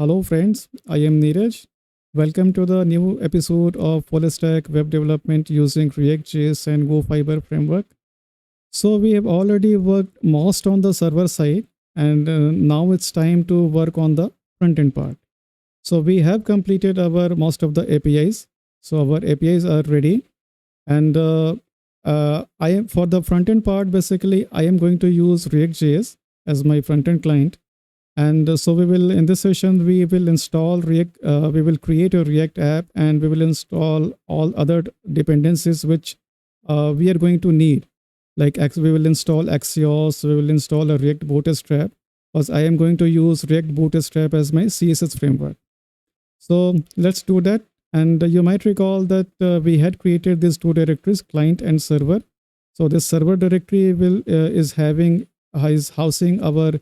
Hello friends, I am Neeraj. Welcome to the new episode of Fullstack Web Development using ReactJs and Go Fiber framework. So we have already worked most on the server side and now it's time to work on the front end part. So we have completed our most of the APIs. So our APIs are ready and I am for the front end part basically I am going to use ReactJs as my front end client, and so we will in this session we will install react we will create a React app and we will install all other dependencies which we are going to need, like we will install Axios, we will install a React Bootstrap, because I am going to use React Bootstrap as my CSS framework. So let's do that. And you might recall that we had created these two directories, client and server. So this server directory will is housing our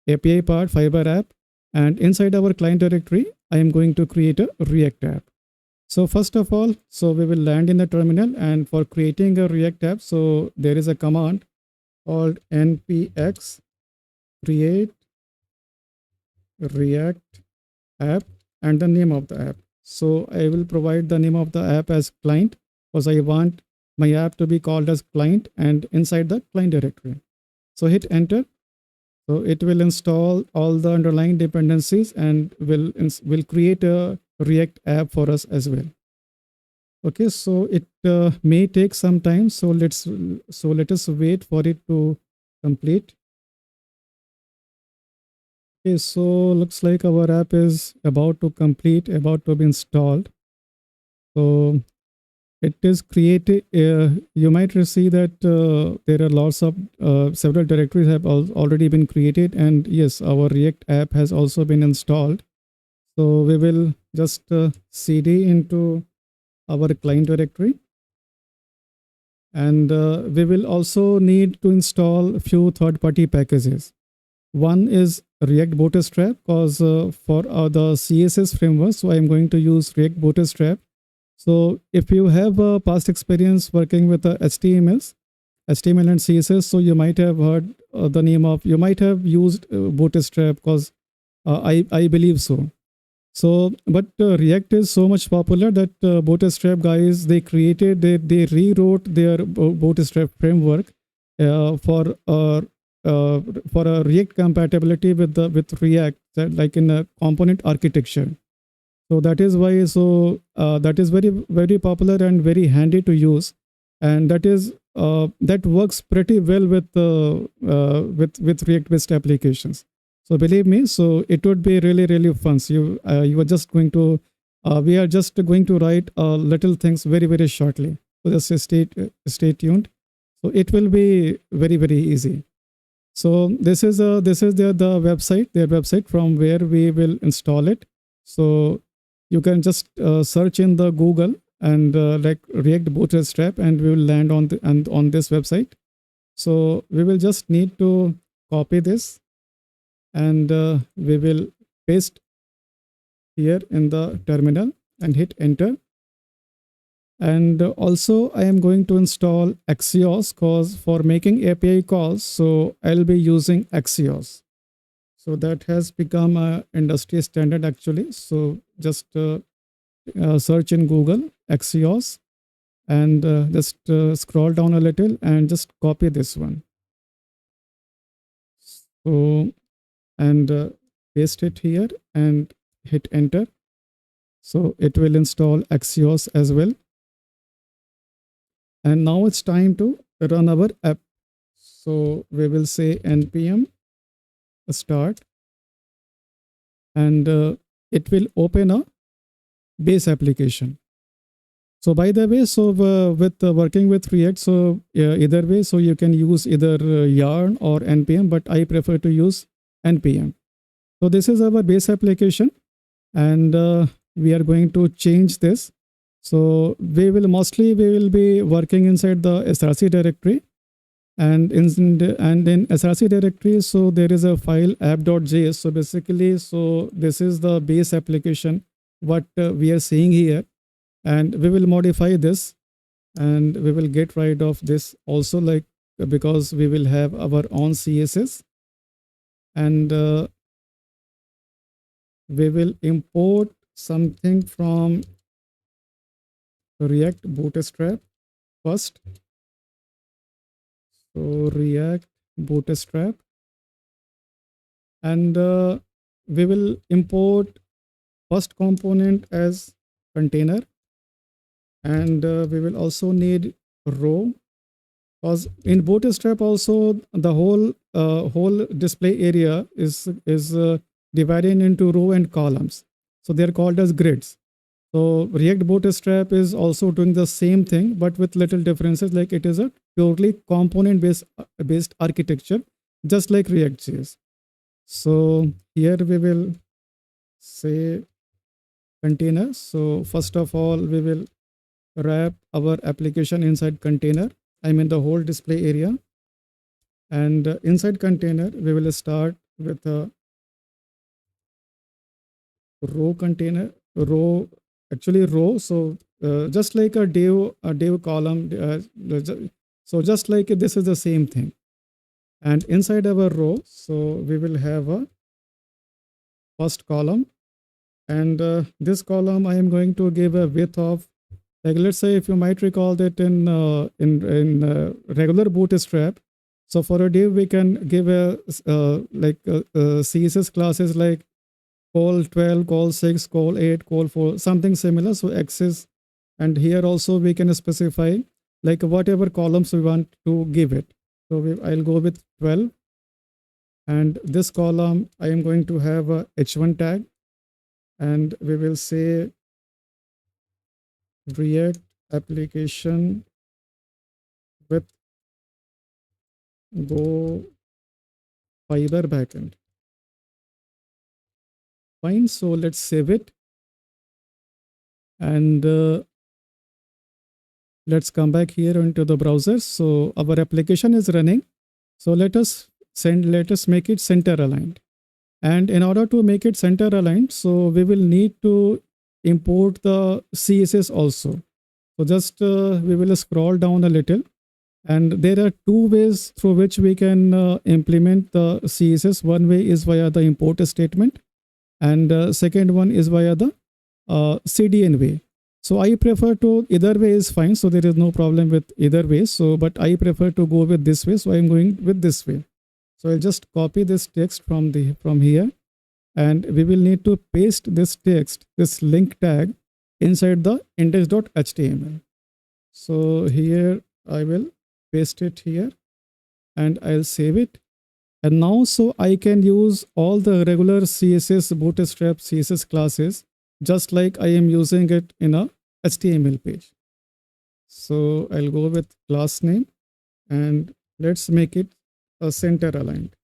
API part, Fiber app, and inside our client directory, I am going to create a React app. So first of all, so we will land in the terminal, and for creating a React app, so there is a command called npx create React app and the name of the app. So I will provide the name of the app as client because I want my app to be called as client and inside the client directory. So hit enter. So it will install all the underlying dependencies and will create a React app for us as well. Okay, so it may take some time. So let us wait for it to complete. Okay, so looks like our app is about to complete, about to be installed. So it is created. You might see that there are lots of several directories have already been created, and yes, our React app has also been installed. So we will just cd into our client directory, and we will also need to install a few third-party packages. One is React Bootstrap, because for the CSS framework, so I am going to use React Bootstrap. So if you have a past experience working with HTML and CSS, so you might have heard the name of, you might have used Bootstrap, because I believe so. So, but React is so much popular that Bootstrap guys, they rewrote their Bootstrap framework for a React compatibility with React, like in a component architecture. So that is why, so that is very popular and very handy to use, and that works pretty well with React based applications. So believe me, so it would be really fun. So you are just going to we are just going to write little things very shortly. So just stay tuned. So it will be very easy. So this is their website from where we will install it. So you can just search in the Google and like React Bootstrap, and we will land on this website. So we will just need to copy this, and we will paste here in the terminal and hit enter. And also I am going to install Axios, because for making API calls, so I'll be using Axios. So that has become a industry standard actually. So just search in Google Axios, and just scroll down a little and just copy this one. So and paste it here and hit enter. So it will install Axios as well. And now it's time to run our app. So we will say npm start, and it will open a base application. So by the way, so with working with React, so either way, so you can use either yarn or npm, but I prefer to use npm. So this is our base application, and we are going to change this. So we will be working inside the src directory, and in src directory, so there is a file app.js. So basically, so this is the base application what we are seeing here, and we will modify this, and we will get rid of this also, like because we will have our own CSS, and we will import something from React Bootstrap first. So React Bootstrap, and we will import first component as container, and we will also need row, because in Bootstrap also the whole display area is divided into row and columns, so they're called as grids. So React Bootstrap is also doing the same thing, but with little differences, like it is a purely component based architecture, just like ReactJs. So here we will say container. So first of all, we will wrap our application inside container. I mean the whole display area. And inside container, we will start with a row container, row. So just like a div column. So just like this is the same thing. And inside our row, so we will have a first column. And this column, I am going to give a width of, like, let's say, if you might recall that in regular Bootstrap, so for a div we can give a CSS classes like col 12, col 6, col 8, col 4, something similar. So axis, and here also we can specify like whatever columns we want to give it. So I'll go with 12, and this column I am going to have a h1 tag, and we will say React application with Go Fiber backend. Fine, so let's save it, and let's come back here into the browser. So our application is running. So let us make it center aligned. And in order to make it center aligned, so we will need to import the CSS also. So just we will scroll down a little, and there are two ways through which we can implement the CSS. One way is via the import statement, and second one is via the CDN way. So I prefer to, either way is fine. So there is no problem with either way. So, but I prefer to go with this way. So I'm going with this way. So I'll just copy this text from here, and we will need to paste this text, this link tag, inside the index.html. So here I will paste it here, and I'll save it. And now, so I can use all the regular CSS Bootstrap CSS classes, just like I am using it in a HTML page. So I'll go with class name, and let's make it a center aligned.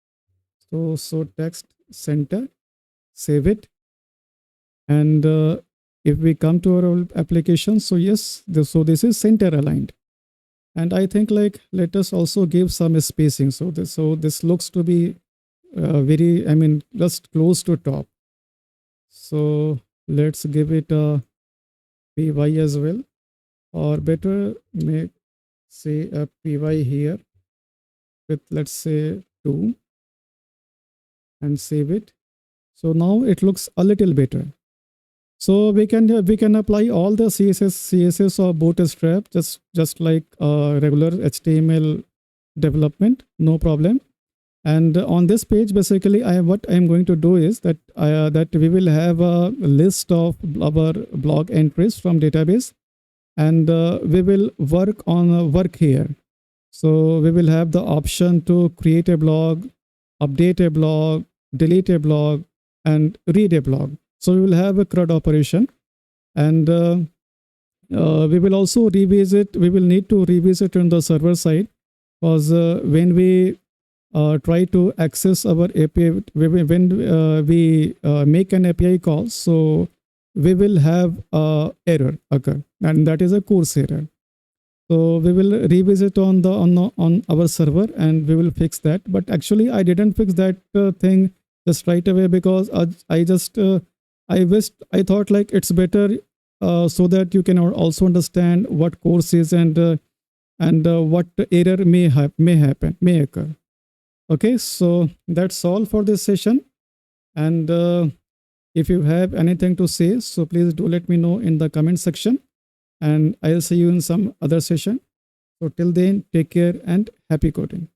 So text center, save it. And if we come to our application, so yes, this is center aligned. And I think, like, let us also give some spacing. So this looks to be very, I mean, just close to top. So let's give it a py as well, or better make say a py here with, let's say, 2, and save it. So now it looks a little better. So we can apply all the CSS or Bootstrap just like regular HTML development, no problem. And on this page, basically, what I am going to do is that we will have a list of our blog entries from database, and we will work here. So we will have the option to create a blog, update a blog, delete a blog, and read a blog. So we will have a CRUD operation, and we will also revisit. We will need to revisit on the server side, because when we try to access our API, when we make an API call, so we will have error occur, and that is a course error. So we will revisit on our server, and we will fix that. But actually, I didn't fix that thing just right away, because I thought like it's better so that you can also understand what course is, and what error may occur. Okay, so that's all for this session, and If you have anything to say, so please do let me know in the comment section, and I'll see you in some other session. So till then, take care and happy coding.